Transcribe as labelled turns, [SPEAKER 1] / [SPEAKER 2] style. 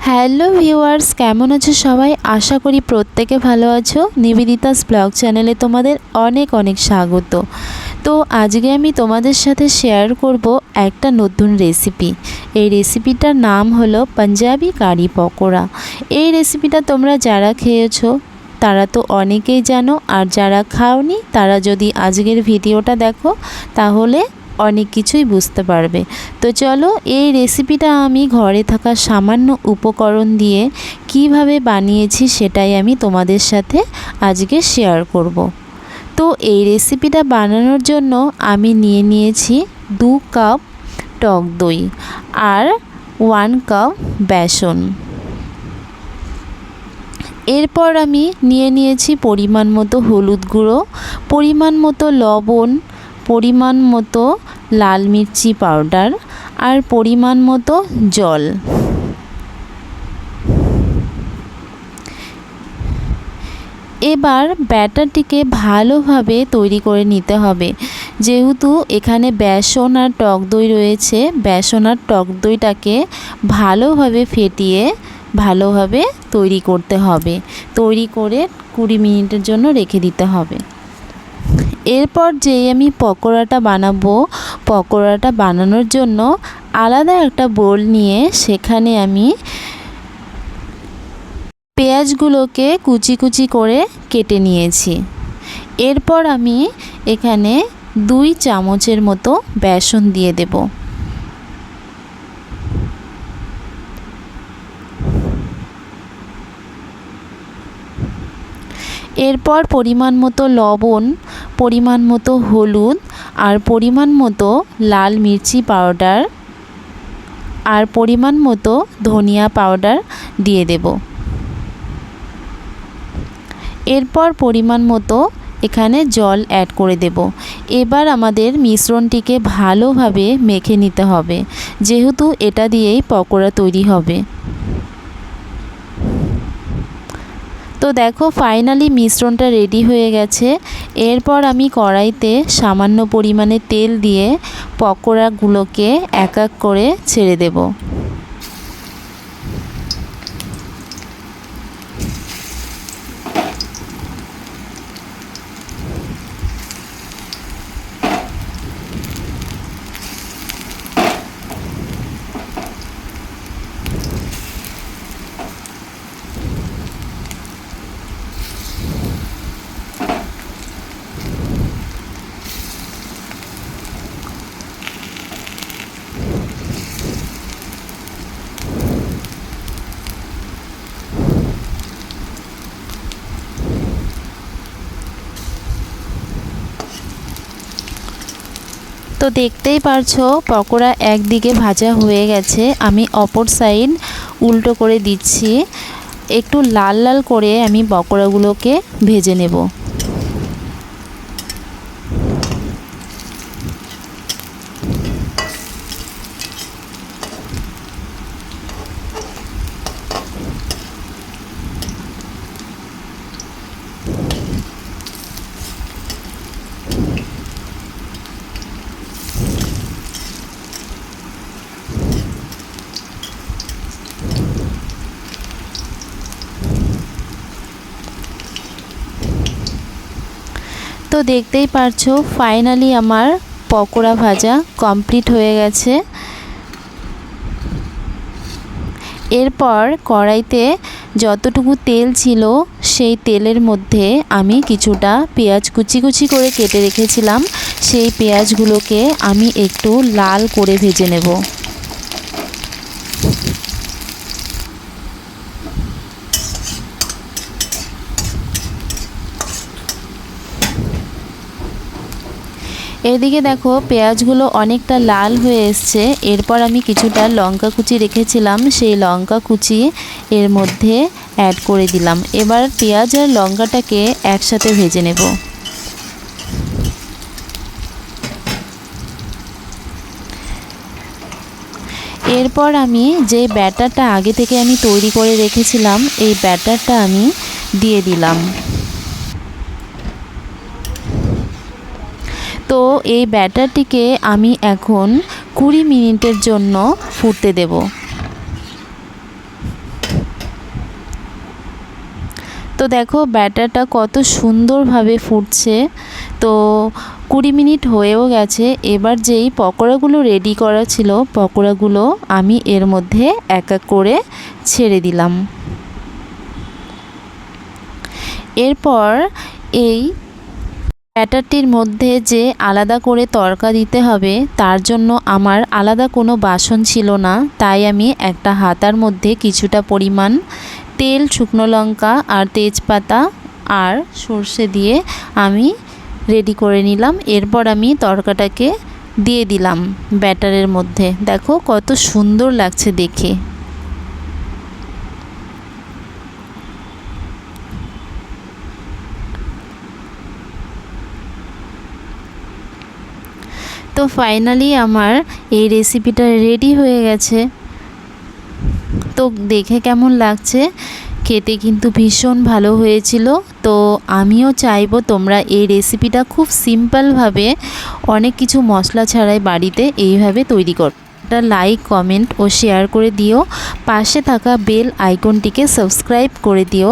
[SPEAKER 1] Hello viewers, কেমন আছো সবাই? আশা করি প্রত্যেকে ভালো আছো। নিবেদিতাস ব্লগ চ্যানেলে তোমাদের অনেক অনেক স্বাগত। তো আজকে আমি তোমাদের সাথে শেয়ার করব একটা নতুন রেসিপি। এই রেসিপিটার নাম হলো পাঞ্জাবি কারি পকোড়া। এই রেসিপিটা তোমরা যারা খেয়েছো তারা তো অনেকেই জানো, আর যারা খাওনি তারা যদি আজকের ভিডিওটা দেখো তাহলে অনেক কিছুই বুঝতে পারবে। তো চলো, এই রেসিপিটা আমি ঘরে থাকা সামান্য উপকরণ দিয়ে কিভাবে বানিয়েছি সেটাই আমি তোমাদের সাথে আজকে শেয়ার করব। তো এই রেসিপিটা বানানোর জন্য আমি নিয়ে নিয়েছি 2 কাপ টক দই আর 1 কাপ বেসন। এরপর আমি নিয়ে নিয়েছি পরিমাণ মতো হলুদ গুঁড়ো, পরিমাণ মতো লবণ, পরিমাণ মতো লাল মির্চি পাউডার আর পরিমাণ মতো জল। এবার ব্যাটারটিকে ভালোভাবে তৈরি করে নিতে হবে। যেহেতু এখানে বেসন আর টক দই রয়েছে, বেসন আর টক দইটাকে ভালোভাবে ফেটিয়ে ভালোভাবে তৈরি করতে হবে। তৈরি করে 20 মিনিটের জন্য রেখে দিতে হবে। এরপর যেই আমি পকোড়াটা বানাবো, পকোড়াটা বানানোর জন্য আলাদা একটা বোল নিয়ে সেখানে আমি পেঁয়াজগুলোকে কুচি কুচি করে কেটে নিয়েছি। এরপর আমি এখানে 2 চামচের মতো বেসন দিয়ে দেব। এরপর পরিমাণ মতো লবণ, পরিমাণ মতো হলুদ আর পরিমাণ মতো লাল মির্চি পাউডার আর পরিমাণ মতো ধনিয়া পাউডার দিয়ে দেব। এরপর পরিমাণ মতো এখানে জল অ্যাড করে দেব। এবার আমাদের মিশ্রণটিকে ভালোভাবে মেখে নিতে হবে, যেহেতু এটা দিয়েই পকোড়া তৈরি হবে। তো দেখো, ফাইনালি মিশ্রণটা রেডি হয়ে গেছে। এরপর আমি কড়াইতে সামান্য পরিমাণে তেল দিয়ে পকোড়াগুলোকে এক এক করে ছেড়ে দেব। তো দেখতেই পারছো পকোড়া একদিকে ভাজা হয়ে গেছে, আমি অপর সাইড উল্টো করে দিচ্ছি। একটু লাল লাল করে আমি পকোড়াগুলোকে ভেজে নেব। তো দেখতেই পারছো ফাইনালি আমার পকোড়া ভাজা কমপ্লিট হয়ে গেছে। এরপর কড়াইতে যতটুকু তেল ছিল সেই তেলের মধ্যে আমি কিছুটা পেঁয়াজ কুচি কুচি করে কেটে রেখেছিলাম, সেই পেঁয়াজগুলোকে আমি একটু লাল করে ভেজে নেব। এদিকে দেখো পেঁয়াজগুলো অনেকটা লাল হয়ে এসছে। এরপর আমি কিছুটা লঙ্কা কুচি রেখেছিলাম, সেই লঙ্কা কুচি এর মধ্যে অ্যাড করে দিলাম। এবার পেঁয়াজ আর লঙ্কাটাকে একসাথে ভেজে নেব। এরপর আমি যে ব্যাটারটা আগে থেকে আমি তৈরি করে রেখেছিলাম, এই ব্যাটারটা আমি দিয়ে দিলাম। তো এই ব্যাটারটিকে আমি এখন 20 মিনিটের জন্য ফুটতে দেব। তো দেখো ব্যাটারটা কত সুন্দরভাবে ফুটছে। তো 20 মিনিট হয়েও গেছে। এবার যেই পকোড়াগুলো রেডি করা ছিল, পকোড়াগুলো আমি এর মধ্যে এক এক করে ছেড়ে দিলাম। এরপর এই ব্যাটারটির মধ্যে যে আলাদা করে তড়কা দিতে হবে, তার জন্য আমার আলাদা কোনো বাসন ছিল না, তাই আমি একটা হাতার মধ্যে কিছুটা পরিমাণ তেল, শুকনো লঙ্কা আর তেজপাতা আর সর্ষে দিয়ে আমি রেডি করে নিলাম। এরপর আমি তড়কাটাকে দিয়ে দিলাম ব্যাটারের মধ্যে। দেখো কত সুন্দর লাগছে দেখে। তো ফাইনালি আমার এই রেসিপিটা রেডি হয়ে গেছে। তো দেখে কেমন লাগছে? খেতে কিন্তু ভীষণ ভালো হয়েছিল। তো আমিও চাইবো তোমরা এই রেসিপিটা খুব সিম্পলভাবে, অনেক কিছু মশলা ছাড়াই বাড়িতে এইভাবে তৈরি করো। একটা লাইক, কমেন্ট ও শেয়ার করে দিও। পাশে থাকা বেল আইকনটিকে সাবস্ক্রাইব করে দিও।